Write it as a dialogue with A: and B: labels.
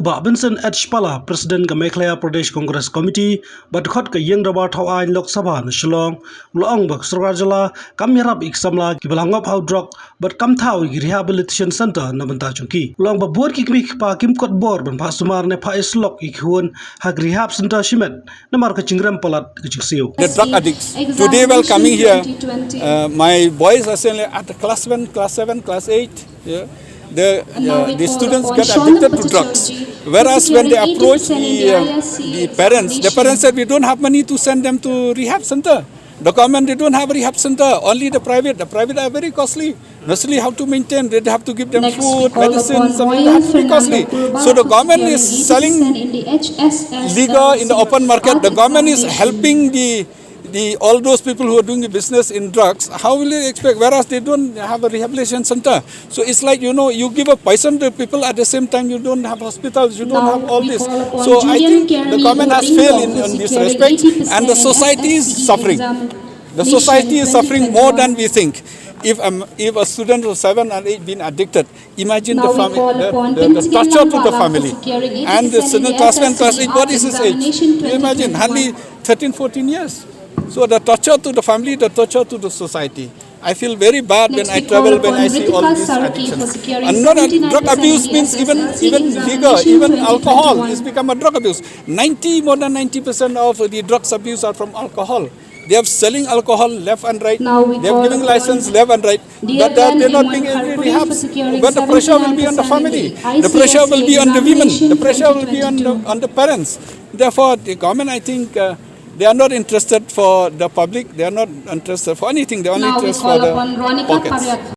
A: Ba Vincent H. Pala, President of Meghalaya Pradesh Congress Committee, but Khot ka Yang Dabar Tau Ain Lok Sabha na Shillong, Mloong Bak Sorkar Jala, Kam Yarab Iksamla, Kibalang Ngop How Drok, but Kam Tau Rehabilitation Centre na Bynta Chunki. Long Ba Buat Kikmik Pa Kim Kot Bor Ban Pa Sumar ne Pa Islok Ikhun Hag Rehab Centre Shimet, Namar ka Chingram Palat Kichiksiu.
B: The drug addicts. Today while coming here, my boys are saying at class 1, class 7, class 8, yeah, the students get addicted to drugs. Whereas when they approach the parents said we don't have money to send them to rehab center. The government, they don't have a rehab center, only the private. The private are very costly. Mostly how to maintain, they have to give them food, medicine, something that has to be costly. So the government is selling liquor in the open market. The government is helping all those people who are doing the business in drugs. How will they expect? Whereas they don't have a rehabilitation center. So it's like, you give a poison to people, at the same time you don't have hospitals, you don't have all this. So I think the government has failed in this respect, and the society is suffering. The society is suffering more than we think. If a student of 7 and 8 been addicted, imagine the torture to the family. And the student class 1, class 8, what is his age? You imagine, hardly 13, 14 years. So the torture to the family, the torture to the society. I feel very bad when I travel, when I see all these addictions. And not drug abuse means even liquor, even alcohol has become a drug abuse. More than 90% of the drugs abuse are from alcohol. They are selling alcohol left and right. They are giving license left and right. But they are not being in rehab. But the pressure will be on the family. The pressure will be on the women. The pressure will be on the parents. Therefore, the government, I think, they are not interested for the public. They are not interested for anything. They are only interested for the pockets.